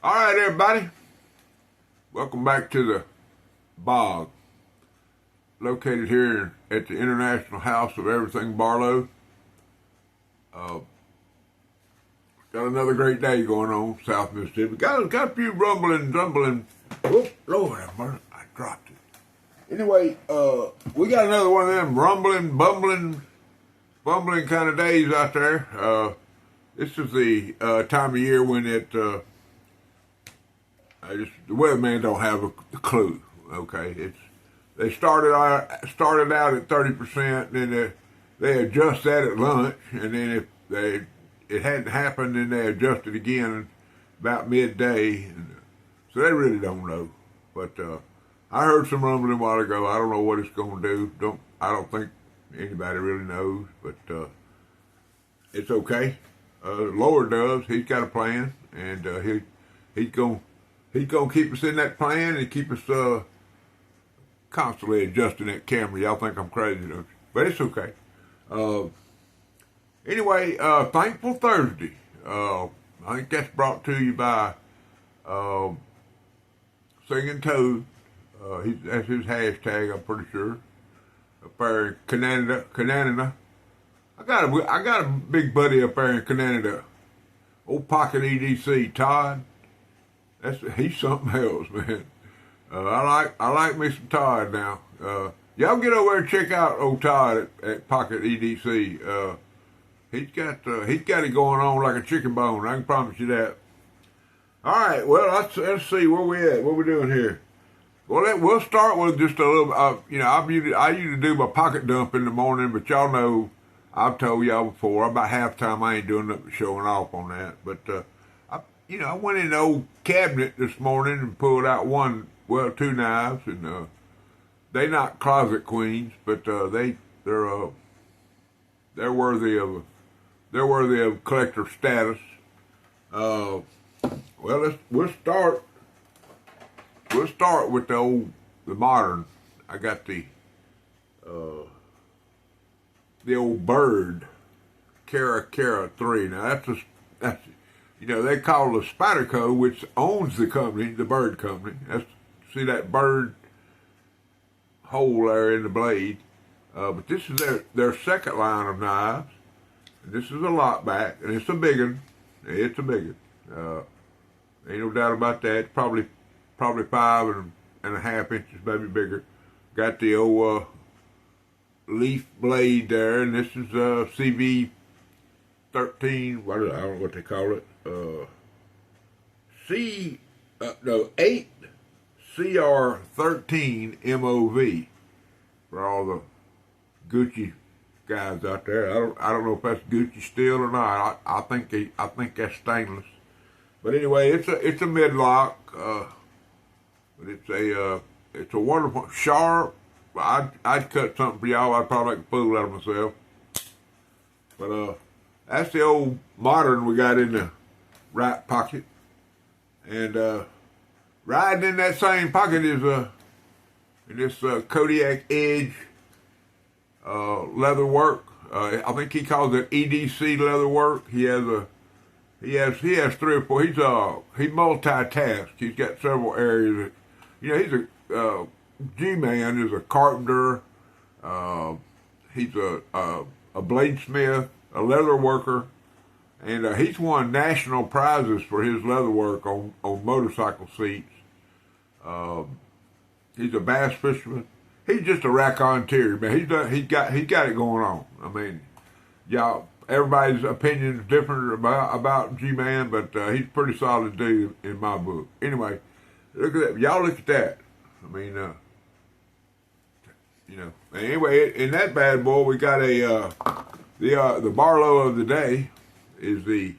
All right, everybody. Welcome back to the Bog, located here at the International House of Everything Barlow. Got another great day going on, South Mississippi. Got a few rumbling. Oh, Lord have mercy, I dropped it. Anyway, we got another one of them rumbling, bumbling kind of days out there. This is the time of year when the weatherman don't have a clue. Okay, they started out at 30%, then they adjust that at lunch, and then if it hadn't happened, then they adjust it again about midday. And so they really don't know. But I heard some rumbling a while ago. I don't know what it's going to do. I don't think anybody really knows, but it's okay. The Lord does. He's got a plan, and he's gonna keep us in that plan and keep us constantly adjusting that camera. Y'all think I'm crazy, don't you? But it's okay. Anyway, Thankful Thursday. I think that's brought to you by Singing Toad. That's his hashtag, I'm pretty sure. Up there in Canada. I got a big buddy up there in Canada. Old Pocket EDC, Todd. He's something else, man. I like me some Todd now. Y'all get over there and check out old Todd at Pocket EDC. He's got it going on like a chicken bone. I can promise you that. All right, well let's see where we at. What we doing here? Well, we'll start with just a little. I usually do my pocket dump in the morning, but y'all know I've told y'all before. About half the time I ain't doing nothing but showing off on that. But I went in the old cabinet this morning and pulled out two knives, and they not closet queens, but they're worthy of collector status. We'll start with the modern. I got the old Bird Cara 3. Now that's they call the Spyderco, which owns the company, the Bird Company. See that bird hole there in the blade. But this is their second line of knives. And this is a lockback, and it's a big one. It's a big one. Ain't no doubt about that. It's probably 5.5 inches, maybe bigger. Got the old leaf blade there, and this is CV13. I don't know what they call it. 8 CR13 MOV for all the Gucci guys out there. I don't know if that's Gucci steel or not. I think that's stainless. But anyway, it's a midlock. But it's a wonderful sharp. I'd cut something for y'all. I'd probably make a fool out of myself. But that's the old modern we got in the right pocket. And riding in that same pocket is this Kodiak Edge leather work. I think he calls it EDC leather work. He has 3 or 4. He multitask. He's got several areas. He's a G-man. Is a carpenter. He's a bladesmith, a leather worker, and he's won national prizes for his leather work on motorcycle seats. He's a bass fisherman. He's just a raconteur, man. He got it going on. I mean, y'all, everybody's opinion is different about G-Man, but he's a pretty solid dude in my book. Anyway, look at that. Y'all look at that. I mean, Anyway, in that bad boy, we got the Barlow of the day is the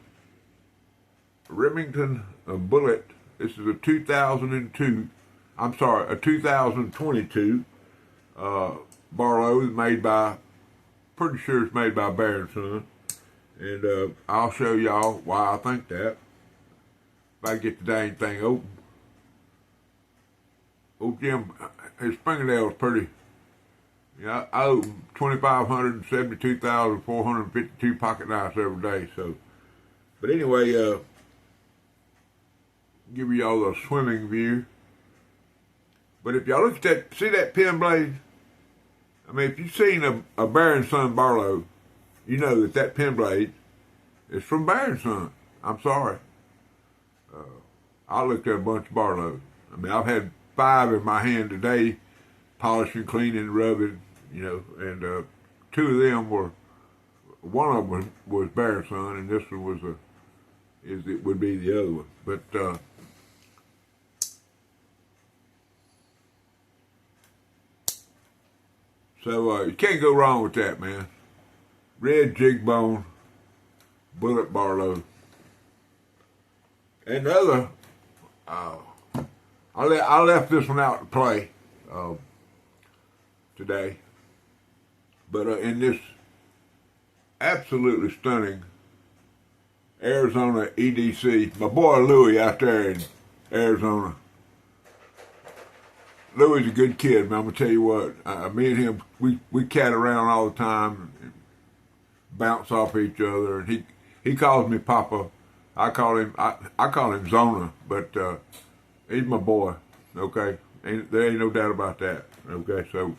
Remington Bullet. This is a 2022. Barlow is made by, pretty sure it's made by Bear & Son. And I'll show y'all why I think that. If I get the dang thing open. Old Jim, his fingernail's pretty. I owe 2,572,452 pocket knives every day. So, but anyway, Give y'all a swimming view. But if y'all look at that, see that pin blade? I mean, if you've seen a Bear and Son Barlow, you know that that pin blade is from Bear and Son. I'm sorry. I looked at a bunch of Barlows. I mean, I've had 5 in my hand today, polishing, cleaning, rubbing, you know, and 2 of them were, one of them was Bear and Son, and this one was it would be the other one. But so you can't go wrong with that, man. Red jig bone, bullet Barlow. And the other, I left this one out to play today, but in this absolutely stunning Arizona EDC, my boy Louie out there in Arizona. Louie's a good kid, man. I'm gonna tell you what. Me and him, we cat around all the time, and bounce off each other, and he calls me Papa. I call him Zona, but he's my boy. Okay, there ain't no doubt about that. Okay, so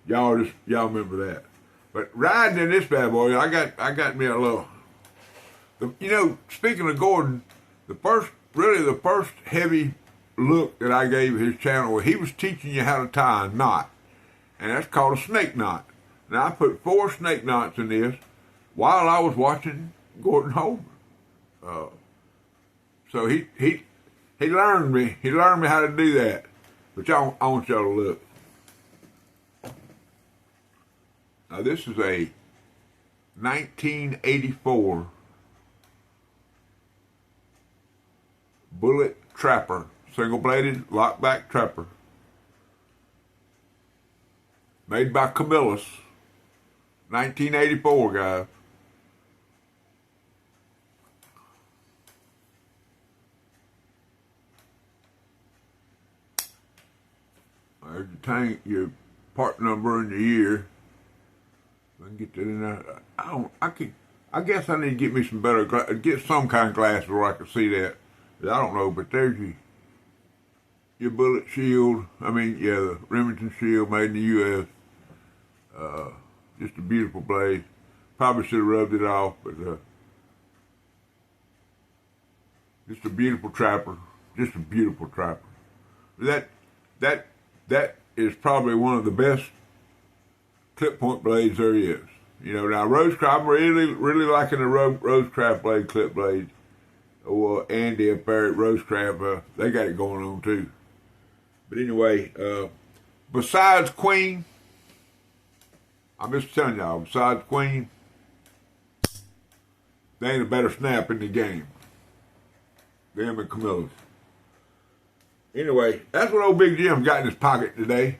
y'all remember that. But riding in this bad boy, I got me a little. You know, speaking of Gordon, the first heavy look that I gave his channel, he was teaching you how to tie a knot, and that's called a snake knot. Now I put 4 snake knots in this while I was watching Gordon Holman. So he learned me how to do that. But I want y'all to look. Now this is a 1984 bullet trapper, single-bladed lockback trapper, made by Camillus, 1984, guys. There's your tank, your part number and your year. I can get that in there. I guess I need to get me some better get some kind of glasses where I can see that. I don't know, but there's your bullet shield. I mean, yeah, the Remington shield made in the U.S. Just a beautiful blade. Probably should have rubbed it off, but just a beautiful trapper. Just a beautiful trapper. That is probably one of the best clip point blades there is. You know, now Rosecraft, I'm really liking the Rosecraft blade, clip blades. Or Andy up there at Rosecraft, they got it going on too. But anyway, besides Queen, I'm just telling y'all, besides Queen, there ain't a better snap in the game. Them and Camillus. Anyway, that's what old Big Jim got in his pocket today.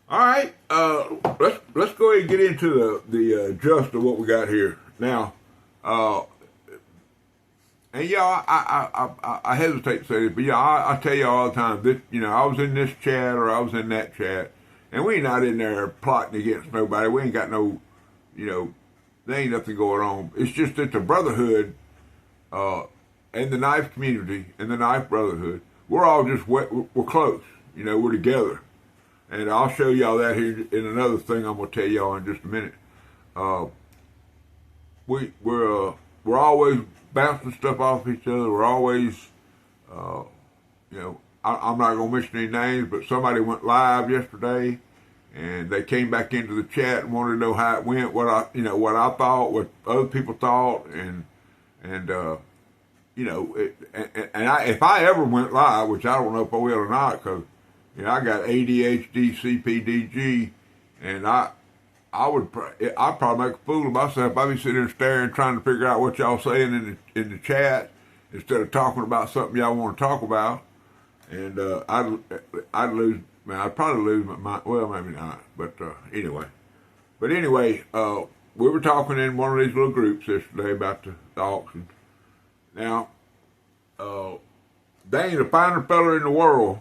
All right, let's go ahead and get into the gist of what we got here now. And y'all, I hesitate to say this, but y'all, I tell y'all all the time that, you know, I was in this chat or I was in that chat, and we ain't not in there plotting against nobody. We ain't got no, you know, there ain't nothing going on. It's just that the brotherhood, and the knife community and the knife brotherhood, we're all just we're close. You know, we're together, and I'll show y'all that here in another thing I'm gonna tell y'all in just a minute. We're always bouncing stuff off each other. We're always, you know, I'm not going to mention any names, but somebody went live yesterday, and they came back into the chat and wanted to know how it went, what I thought, what other people thought, and you know, if I ever went live, which I don't know if I will or not, because you know I got ADHD, CPDG, and I'd probably make a fool of myself. I'd be sitting there staring, trying to figure out what y'all saying in the chat instead of talking about something y'all want to talk about. And I'd lose, man. I'd probably lose my mind. Well, maybe not. But anyway, we were talking in one of these little groups yesterday about the auction. Now, there ain't a finer fella in the world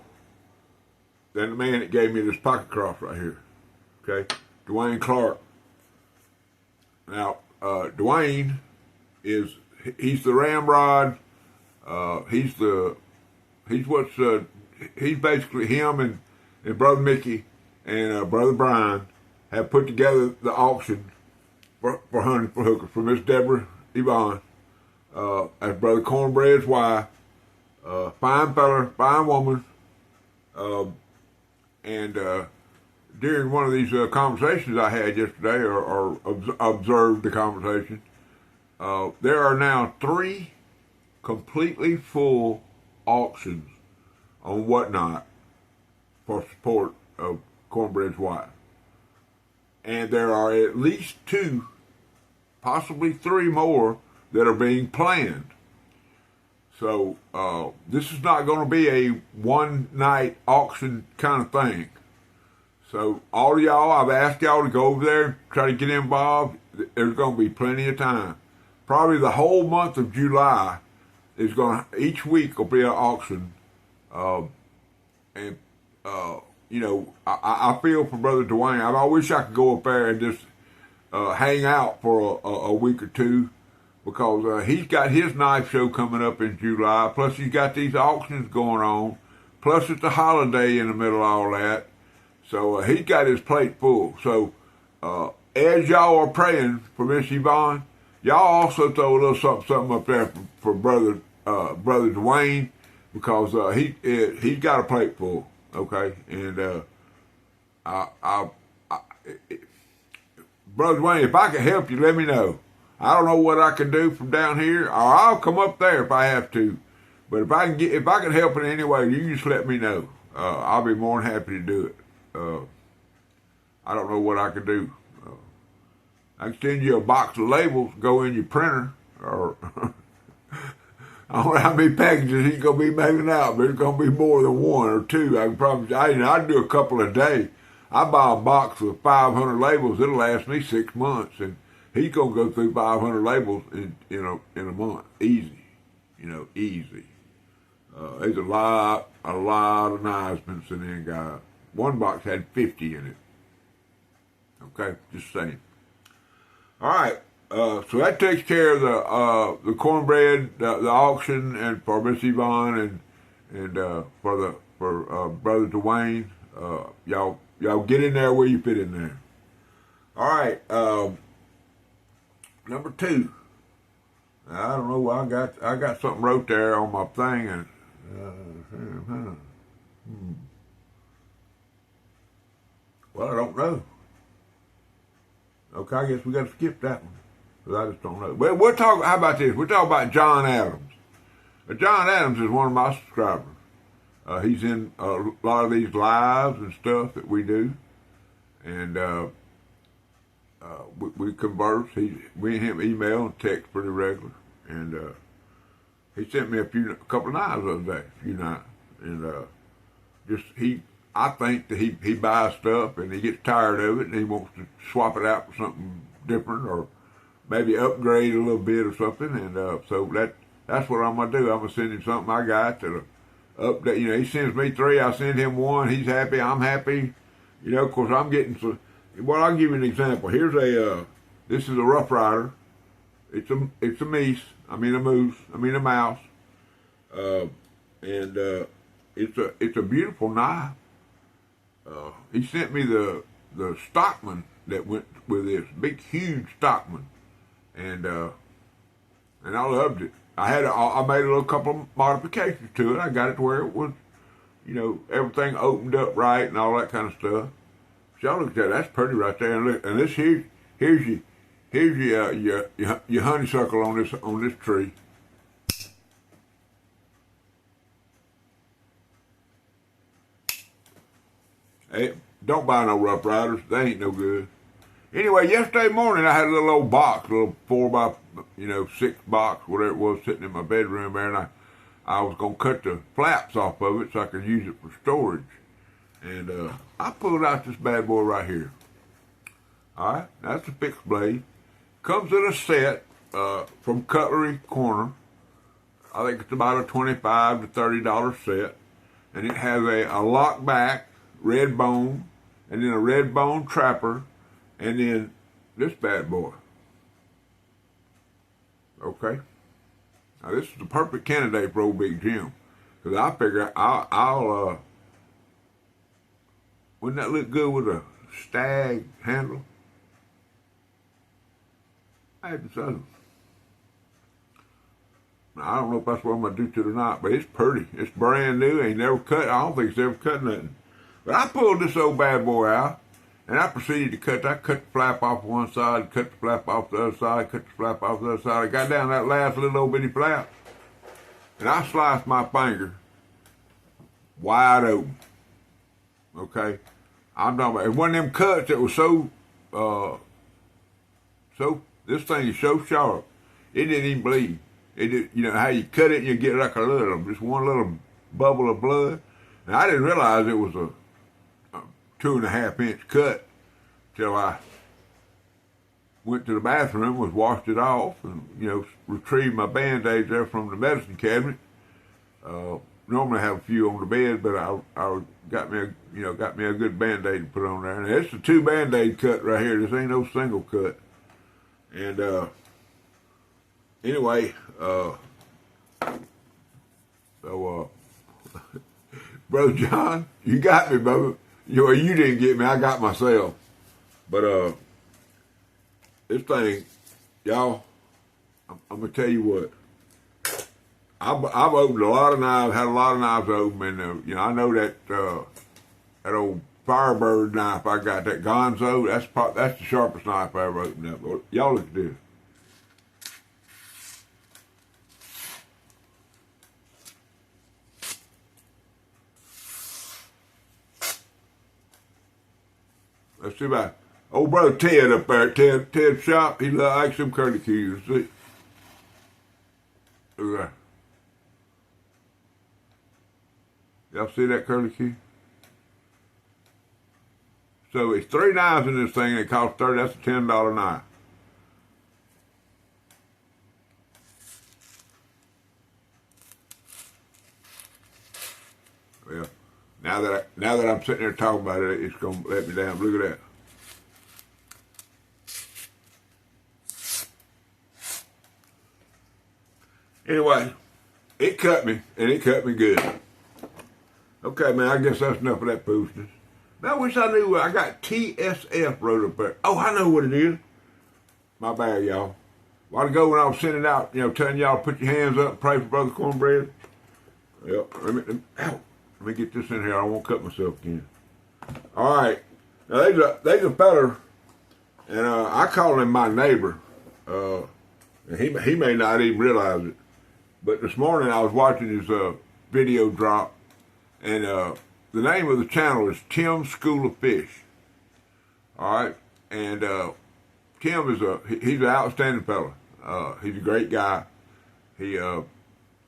than the man that gave me this pocket cross right here. Okay. Dwayne Clark. Now, Dwayne he's the Ramrod He's basically him and Brother Mickey and Brother Brian have put together the auction for hunting for hookers for Miss Deborah Yvonne, as Brother Cornbread's wife, fine feller, fine woman, and during one of these conversations I had yesterday, or observed the conversation, there are now 3 completely full auctions on Whatnot for support of Cornbread's wife. And there are at least 2, possibly 3 more that are being planned. So this is not going to be a one-night auction kind of thing. So all of y'all, I've asked y'all to go over there and try to get involved. There's going to be plenty of time. Probably the whole month of July is each week will be an auction. I feel for Brother Dwayne. I wish I could go up there and just hang out for a week or 2, because he's got his knife show coming up in July. Plus he's got these auctions going on. Plus it's a holiday in the middle of all that. So he's got his plate full. So as y'all are praying for Miss Yvonne, y'all also throw a little something up there for Brother Dwayne, because he's got a plate full. Okay, and Brother Dwayne, if I can help you, let me know. I don't know what I can do from down here, or I'll come up there if I have to. But if I can help in any way, you just let me know. I'll be more than happy to do it. I don't know what I can do. I can send you a box of labels, go in your printer, or I don't know how many packages he's going to be mailing out, but it's going to be more than 1 or 2. I can promise you. I do a couple a day. I buy a box of 500 labels. It'll last me 6 months, and he's going to go through 500 labels in a month. Easy. Easy. There's a lot of knives been sent in, guys. One box had 50 in it. Okay, just saying. All right, so that takes care of the cornbread, the auction, and for Miss Yvonne and for Brother Dwayne. Y'all get in there where you fit in there. All right, number 2. I don't know. I got something wrote there on my thing, and well, I don't know. Okay, I guess we got to skip that one, because I just don't know. But we'll talk. How about this? We'll talk about John Adams. John Adams is one of my subscribers. He's in a lot of these lives and stuff that we do, and we converse. We and him email and text pretty regular, and he sent me a couple of knives the other day, a few knives, and I think that he buys stuff and he gets tired of it and he wants to swap it out for something different, or maybe upgrade a little bit or something. And so that's what I'm gonna do. I'm gonna send him something I got to update. He sends me 3, I send him 1. He's happy, I'm happy. Of course I'm getting so. Well, I'll give you an example. Here's this is a Rough Rider. It's a moose. I mean a mouse. And it's a beautiful knife. He sent me the Stockman that went with this big, huge Stockman, and I loved it. I made a little couple of modifications to it. I got it to where it was, everything opened up right and all that kind of stuff. So y'all look at that. That's pretty right there. And look, and this here's your honeysuckle on this tree. Hey, don't buy no Rough Riders. They ain't no good. Anyway, yesterday morning I had a little old box, a little 4x6 box, whatever it was, sitting in my bedroom there, and I was gonna cut the flaps off of it so I could use it for storage. And I pulled out this bad boy right here. All right, that's a fixed blade. Comes in a set from Cutlery Corner. I think it's about a $25 to $30 set, and it has a lock back, red bone, and then a red bone trapper, and then this bad boy. Okay, Now, this is the perfect candidate for old Big Jim. Because I figure I'll wouldn't that look good with a stag handle? I had so. Now, I don't know if that's what I'm going to do to it or not, but it's pretty. It's brand new. Ain't never cut. I don't think it's ever cut nothing. But I pulled this old bad boy out, and I proceeded to cut. I cut the flap off one side, cut the flap off the other side, cut the flap off the other side. I got down that last little old bitty flap, and I sliced my finger wide open. Okay? I'm talking about, it one of them cuts that was so, this thing is so sharp, it didn't even bleed. It did, you know how you cut it and you get like just one little bubble of blood. And I didn't realize it was a 2.5 inch cut till I went to the bathroom, washed it off, and retrieved my band-aids there from the medicine cabinet. Normally I have a few on the bed, but I got me a good band-aid to put on there. And it's a 2 band-aid cut right here. This ain't no single cut. And anyway, Brother John, you got me, brother. You didn't get me. I got myself. But this thing, y'all, I'm gonna tell you what. I've opened a lot of knives, had a lot of knives open, and I know that that old Firebird knife I got, that Gonzo, that's the sharpest knife I ever opened up. Y'all look at this. Let's see about old brother Ted up there, Ted Shop. He likes them curly keys. See, look at that. Y'all see that curly key? So it's 3 knives in this thing. It costs $30. That's a $10 knife. Well, now that I'm sitting there talking about it, it's gonna let me down. Look at that. Anyway, it cut me, and it cut me good. Okay, man, I guess that's enough of that foolishness. Now, I wish I knew. I got TSF wrote up there. Oh, I know what it is. My bad, y'all. A while ago when I was sending out, telling y'all to put your hands up and pray for Brother Cornbread. Yep. Let me get this in here. I won't cut myself again. All right. Now, there's a feller, and I call him my neighbor. And he may not even realize it. But this morning I was watching his video drop, and the name of the channel is Tim's School of Fish. All right, and Tim he's an outstanding fella. He's a great guy. I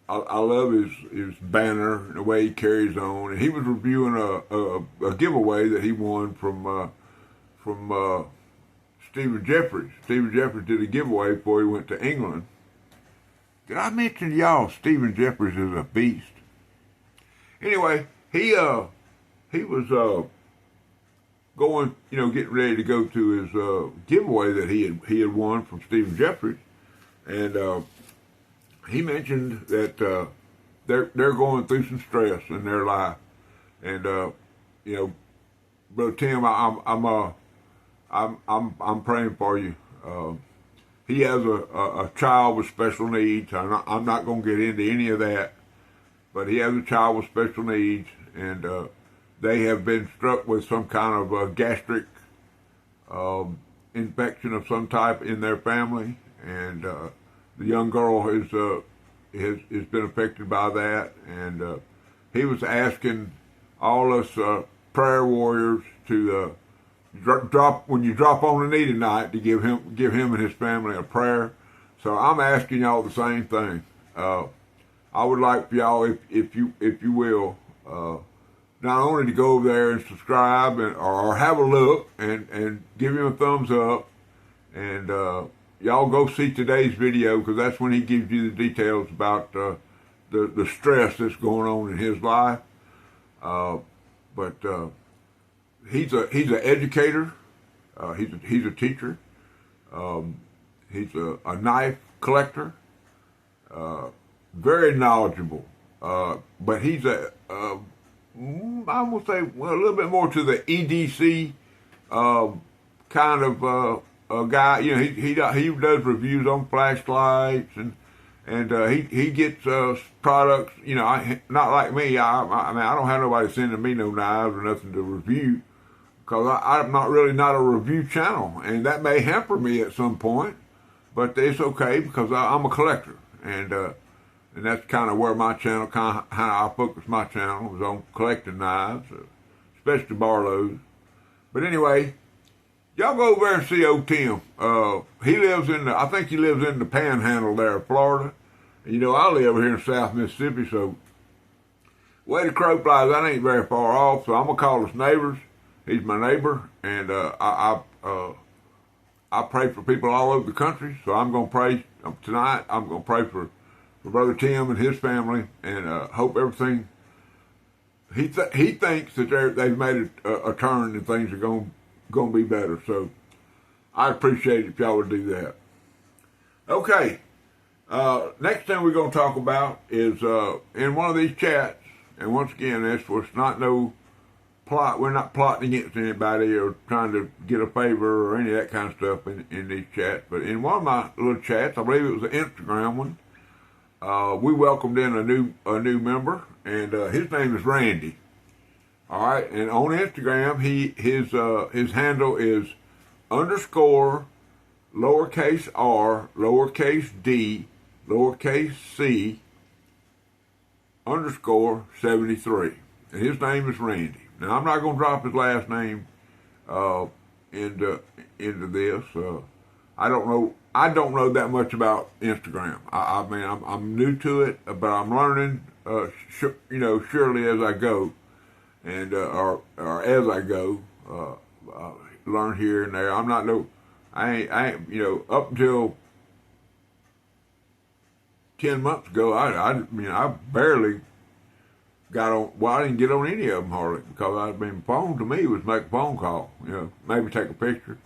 love his banner and the way he carries on. And he was reviewing a giveaway that he won from Stephen Jeffries. Stephen Jeffries did a giveaway before he went to England. Did I mention to y'all Stephen Jeffries is a beast? Anyway, he was going, getting ready to go to his giveaway that he had won from Stephen Jeffries, and he mentioned that they're going through some stress in their life, and Brother Tim, I'm praying for you. He has a child with special needs. I'm not going to get into any of that, but he has a child with special needs, and they have been struck with some kind of a gastric infection of some type in their family, and the young girl has been affected by that, and he was asking all us prayer warriors to drop when you drop on the knee tonight to give him and his family a prayer. So I'm asking y'all the same thing. I would like for y'all, if you will, not only to go over there and subscribe or have a look and give him a thumbs up, and y'all go see today's video, because that's when he gives you the details about the stress that's going on in his life. But he's an educator. He's a teacher. He's a knife collector. very knowledgeable. But he's I'm gonna say well, a little bit more to the EDC kind of guy. You know, he does reviews on flashlights and he gets products. You know, not like me. I mean, I don't have nobody sending me no knives or nothing to review because I'm not a review channel, and that may hamper me at some point. But it's okay because I'm a collector, and that's kind of where my channel, kind of how I focus my channel, is on collecting knives, especially Barlow's. But anyway, y'all go over there and see old Tim. He lives I think he lives in the Panhandle there of Florida. And, you know, I live here in South Mississippi, so way the crow flies, that ain't very far off. So I'm gonna call us neighbors. He's my neighbor, and I pray for people all over the country, so I'm going to pray tonight. I'm going to pray for Brother Tim and his family, and hope everything. He thinks that they've made a turn and things are going to be better. So I'd appreciate it if y'all would do that. Okay, next thing we're going to talk about is in one of these chats, and once again, this was not no plot. We're not plotting against anybody or trying to get a favor or any of that kind of stuff in these chats. But in one of my little chats, I believe it was an Instagram one, we welcomed in a new member, and his name is Randy. All right, and on Instagram, his handle is _ lowercase r lowercase d lowercase c _ 73, and his name is Randy. Now, I'm not going to drop his last name into this. I don't know that much about Instagram. I mean, I'm new to it, but I'm learning. Surely as I go, and or as I go, learn here and there. I ain't. You know, up until 10 months ago, I barely got on. Well, I didn't get on any of them hardly because phone to me was make a phone call. You know, maybe take a picture.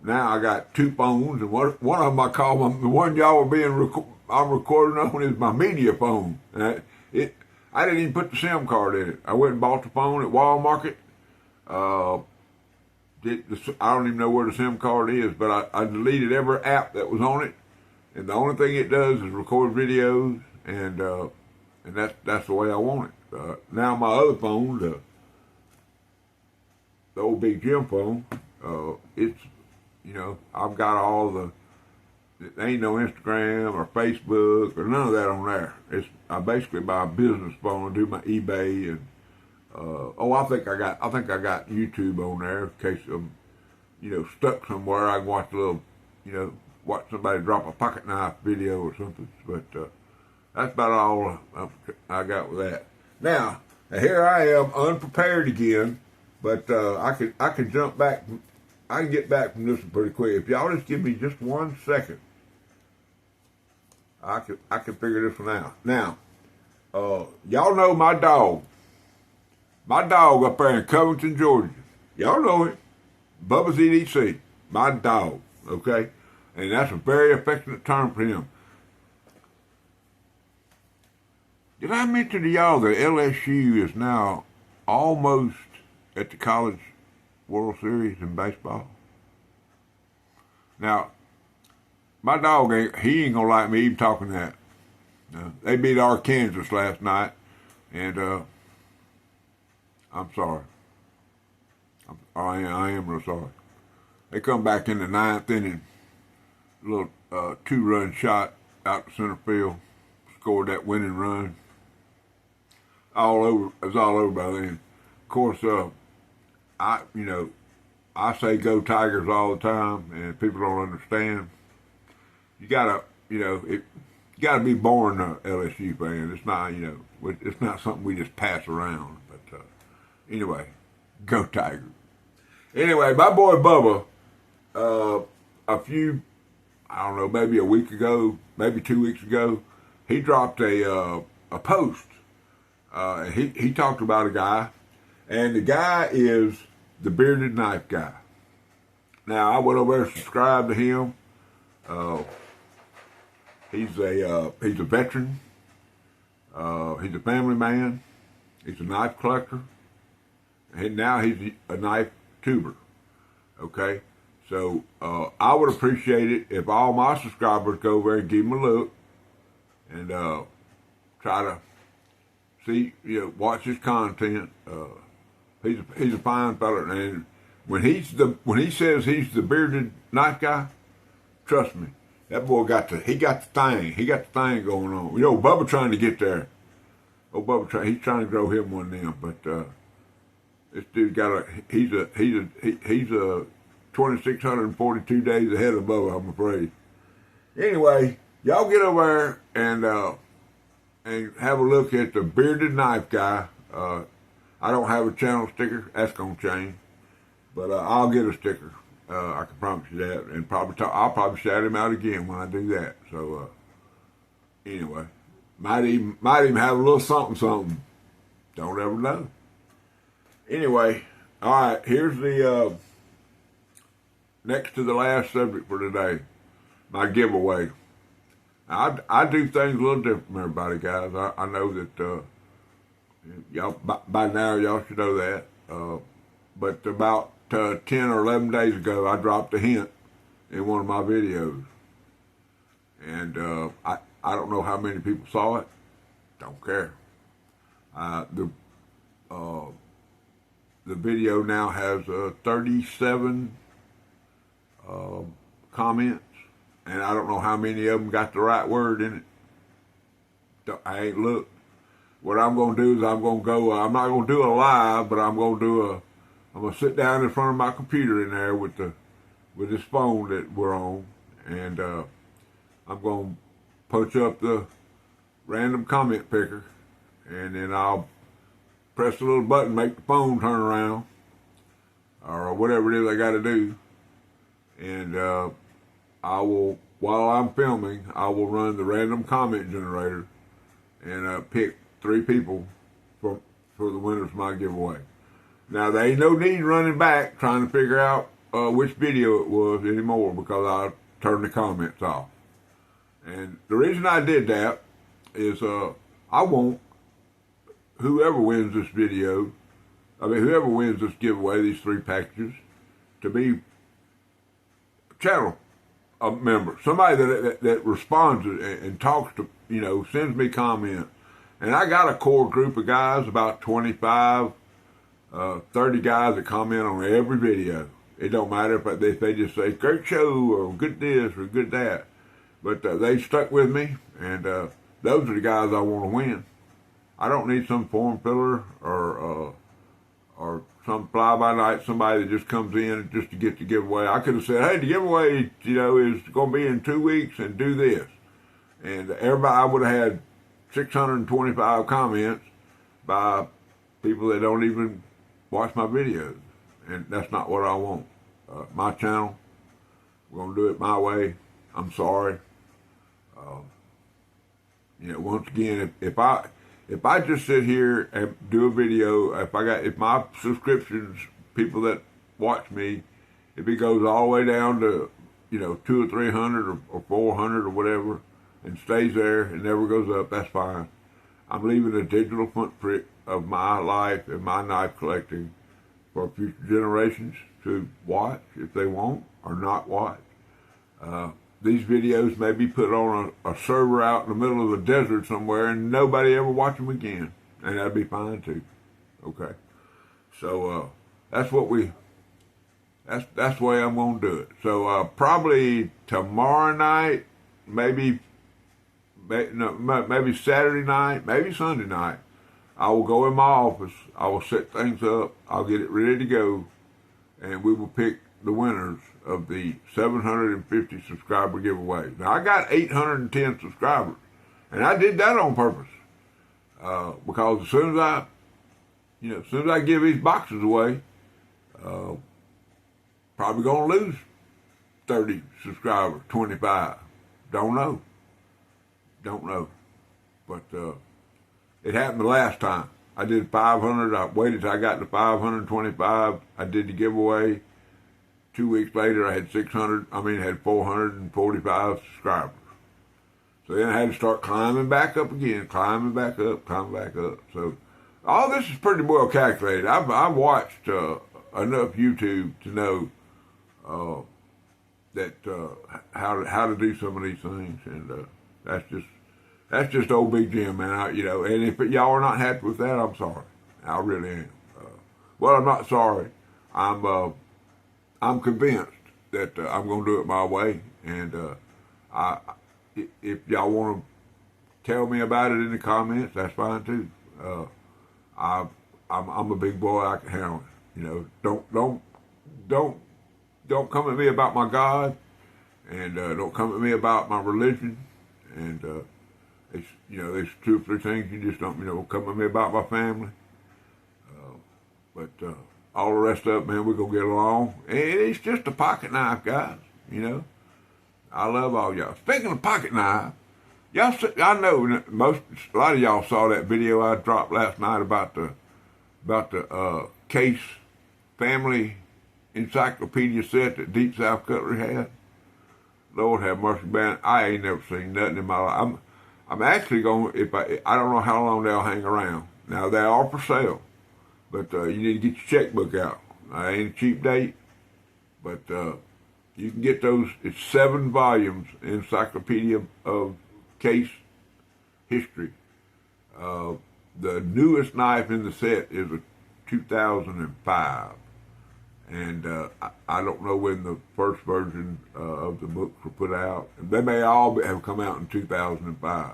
Now I got two phones, and one of them I call the one y'all were I'm recording on is my media phone. I didn't even put the SIM card in it. I went and bought the phone at Walmart. I don't even know where the SIM card is, but I deleted every app that was on it, and the only thing it does is record videos, and that's the way I want it. Now my other phone, the old Big Jim phone, it's, you know, I've got all there ain't no Instagram or Facebook or none of that on there. I basically buy a business phone and do my eBay and I think I got YouTube on there in case I'm, you know, stuck somewhere. I can watch a little, you know, watch somebody drop a pocket knife video or something. But that's about all I got with that. Now here I am unprepared again, but I can jump back. I can get back from this one pretty quick. If y'all just give me just 1 second, I can figure this one out. Now, y'all know my dog. My dog up there in Covington, Georgia. Y'all know him. Bubba's EDC. My dog. Okay? And that's a very affectionate term for him. Did I mention to y'all that LSU is now almost at the College World Series in baseball? Now, my dog, he ain't gonna like me even talking that. They beat Arkansas last night, and I'm sorry. I am real sorry. They come back in the 9th inning, little 2-run shot out to center field, scored that winning run. It was all over by then. Of course, I say go Tigers all the time, and people don't understand. You gotta be born a LSU fan. It's not, it's not something we just pass around. But anyway, go Tigers. Anyway, my boy Bubba, maybe a week ago, maybe 2 weeks ago, he dropped a post. He talked about a guy, and the guy is the Bearded Knife Guy. Now, I went over and subscribed to him. He's a veteran. He's a family man. He's a knife collector. And now he's a knife tuber. Okay? So I would appreciate it if all my subscribers go over and give him a look and try to see, watch his content. He's a fine fella, and when he says he's the bearded knife guy, trust me, that boy got the thing going on. Bubba trying to get there. Oh, Bubba he's trying to grow him one of them, but this dude he's a 2,642 days ahead of Bubba, I'm afraid. Anyway, y'all get over there and have a look at the bearded knife guy. I don't have a channel sticker. That's gonna change, but I'll get a sticker. I can promise you that, and I'll probably shout him out again when I do that. So anyway, might even have a little something. Don't ever know. Anyway, all right. Here's the next to the last subject for today. My giveaway. I do things a little different from everybody, guys. I know that y'all by now y'all should know that. But about 10 or 11 days ago, I dropped a hint in one of my videos, and I don't know how many people saw it. Don't care. The video now has 37 comments, and I don't know how many of them got the right word in it. I ain't looked. What I'm going to do is I'm not going to do a live, but I'm going to sit down in front of my computer in there with this phone that we're on, and I'm going to punch up the random comment picker, and then I'll press the little button, make the phone turn around, or whatever it is I got to do, and while I'm filming, I will run the random comment generator and pick 3 people for the winners of my giveaway. Now, there ain't no need running back trying to figure out which video it was anymore, because I turned the comments off. And the reason I did that is I want whoever wins this giveaway, these 3 packages, to be a channel member, somebody that responds and talks to, sends me comments. And I got a core group of guys, about 25, 30 guys that comment on every video. It don't matter if they just say, great show, or good this, or good that. But they stuck with me, and those are the guys I want to win. I don't need some form filler or some fly-by-night, somebody that just comes in just to get the giveaway. I could have said, hey, the giveaway, is going to be in 2 weeks, and do this. And everybody, I would have had 625 comments by people that don't even watch my videos. And that's not what I want. My channel, we're going to do it my way. I'm sorry. Once again, if I just sit here and do a video, if my subscriptions, people that watch me, if it goes all the way down to, 200 or 300 or 400 or whatever, and stays there and never goes up, that's fine. I'm leaving a digital footprint of my life and my knife collecting for future generations to watch if they want or not watch. These videos may be put on a server out in the middle of the desert somewhere, and nobody ever watch them again, and that'd be fine too. Okay, so that's the way I'm gonna do it. So probably tomorrow night, maybe Saturday night, maybe Sunday night, I will go in my office. I will set things up. I'll get it ready to go, and we will pick the winners of the 750 subscriber giveaway. Now, I got 810 subscribers, and I did that on purpose, because as soon as I give these boxes away, probably gonna lose 30 subscribers, 25. Don't know, but it happened the last time. I did 500. I waited till I got to 525. I did the giveaway. 2 weeks later, I had 445 subscribers. So then I had to start climbing back up again, climbing back up, climbing back up. So all this is pretty well calculated. I've watched enough YouTube to know that how to do some of these things, and that's just old Big Jim, man. You know, and if y'all are not happy with that, I'm sorry. I really am. Well, I'm not sorry. I'm convinced that I'm going to do it my way, and if y'all want to tell me about it in the comments, that's fine too. I'm a big boy. I can handle it. You know, don't come at me about my God, and don't come at me about my religion, and it's, you know, there's 2 or 3 things you just don't, you know, come at me about my family. But all the rest of it, man, we're going to get along. And it's just a pocket knife, guys, you know. I love all y'all. Speaking of pocket knife, y'all, I know a lot of y'all saw that video I dropped last night about the Case family encyclopedia set that Deep South Cutlery had. Lord have mercy, man. I ain't never seen nothing in my life. I'm actually going, I don't know how long they'll hang around. Now, they are for sale, but you need to get your checkbook out. Ain't a cheap date, but you can get those. It's 7 volumes, Encyclopedia of Case History. The newest knife in the set is a 2005. And I don't know when the first version of the books were put out. They may all have come out in 2005.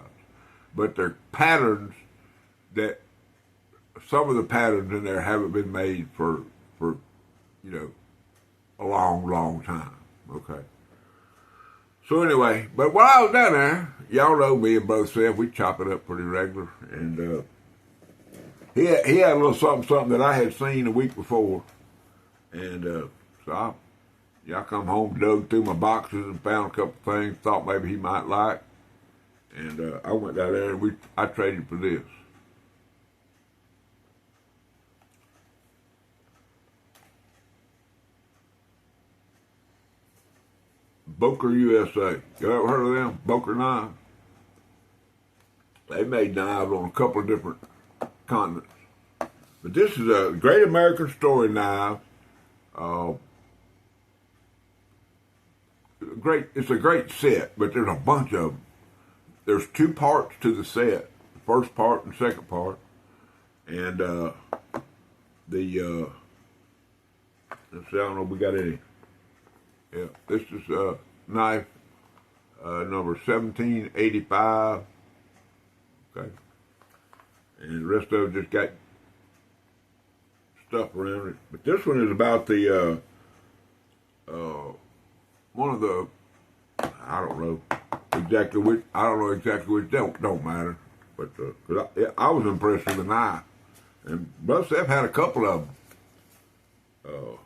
But they're patterns that, some of the patterns in there haven't been made for you know, a long, long time. Okay. So anyway, but while I was down there, y'all know me and Brother Seth, we chop it up pretty regular. And he had a little something that I had seen a week before. And so I come home, dug through my boxes and found a couple things, thought maybe he might like. And I went down there and I traded for this. Boker USA. You ever heard of them? Boker knives? They made knives on a couple of different continents. But this is a Great American Story knife. It's a great set, but there's a bunch of them. There's 2 parts to the set, the first part and second part, and let's see, I don't know if we got any. Yeah, this is knife number 1785. Okay, and the rest of it just got stuff around it. But this one is about the one of the, I don't know exactly which, don't matter. But cause I was impressed with the knife, and Brother Seth had a couple of them.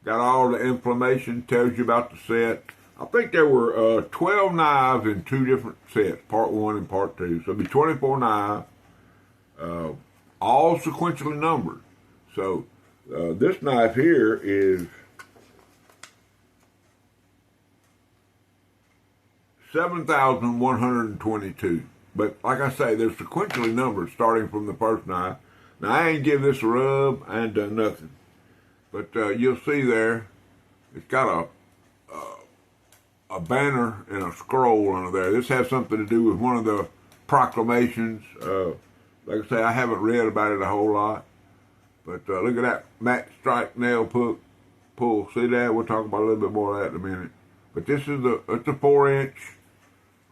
Got all the information, tells you about the set. I think there were 12 knives in 2 different sets, part 1 and part 2. So it'd be 24 knives, all sequentially numbered. So this knife here is 7,122. But like I say, they're sequentially numbered starting from the first knife. Now I ain't give this a rub, I ain't done nothing. But you'll see there, it's got a banner and a scroll under there. This has something to do with one of the proclamations. Like I say, I haven't read about it a whole lot. But look at that Max Strike nail pull. See that? We'll talk about a little bit more of that in a minute. But this is it's a 4-inch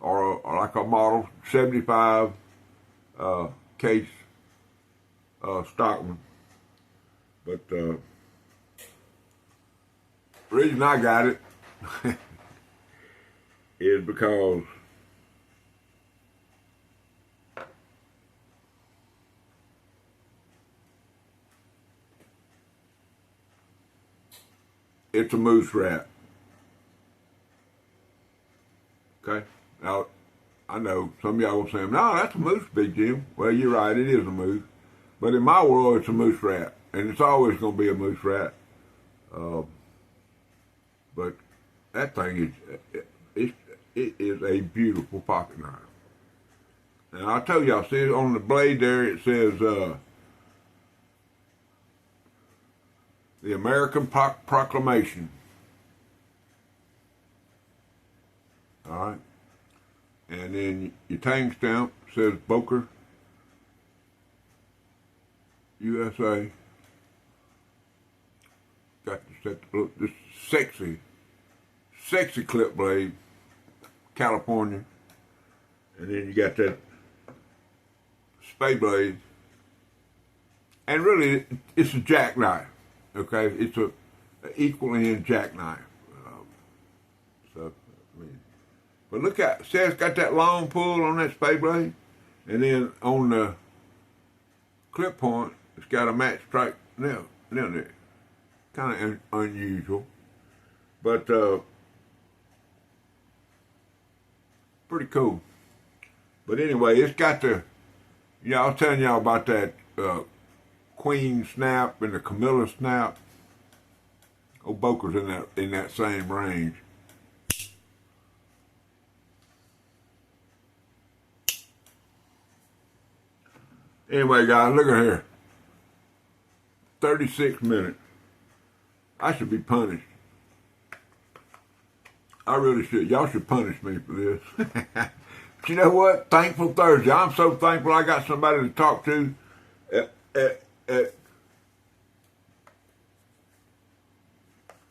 or like a model 75 Case Stockman. But the reason I got it is because it's a moose rat. Okay? Now, I know some of y'all will say, no, that's a moose, Big Jim. Well, you're right, it is a moose. But in my world, it's a moose rat. And it's always going to be a moose rat. But that thing is, It is a beautiful pocket knife. And I tell y'all, see on the blade there, it says the American Proclamation. All right. And then your tang stamp says Boker, USA. Got this sexy clip blade, California. And then you got that spade blade. And really, it's a jackknife. Okay, it's a equal end jackknife. But look at, see, it's got that long pull on that spade blade, and then on the clip point, it's got a match strike nail there. Kind of unusual, but pretty cool. But anyway, it's got the, I was telling y'all about that Queen snap and the Camilla snap. Old Boker's in that same range. Anyway, guys, look at here. 36 minutes. I should be punished. I really should. Y'all should punish me for this. But you know what? Thankful Thursday. I'm so thankful I got somebody to talk to at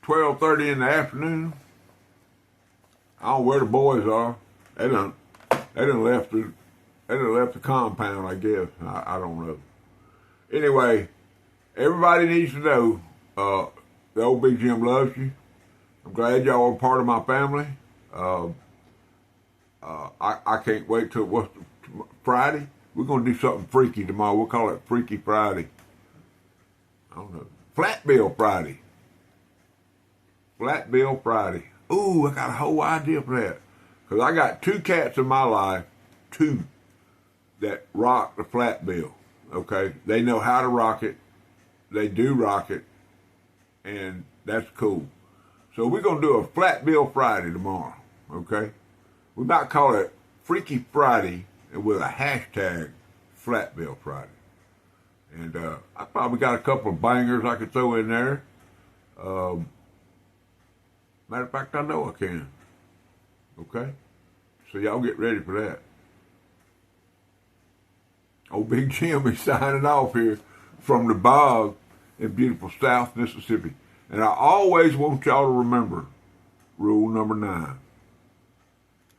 12:30 in the afternoon. I don't know where the boys are. They done left the compound, I guess. I don't know. Anyway, everybody needs to know the old Big Jim loves you. I'm glad y'all are part of my family. I can't wait till Friday. We're going to do something freaky tomorrow. We'll call it Freaky Friday. I don't know. Flat Bill Friday. Flat Bill Friday. Ooh, I got a whole idea for that. Because I got 2 cats in my life, 2, that rock the flat bill. Okay? They know how to rock it. They do rock it. And that's cool. So we're going to do a Flat Bill Friday tomorrow. Okay? We might call it Freaky Friday with a hashtag Flat Bill Friday. And I probably got a couple of bangers I could throw in there. Matter of fact, I know I can. Okay? So y'all get ready for that. Old Big Jim is signing off here from the bog in beautiful South Mississippi. And I always want y'all to remember rule number 9.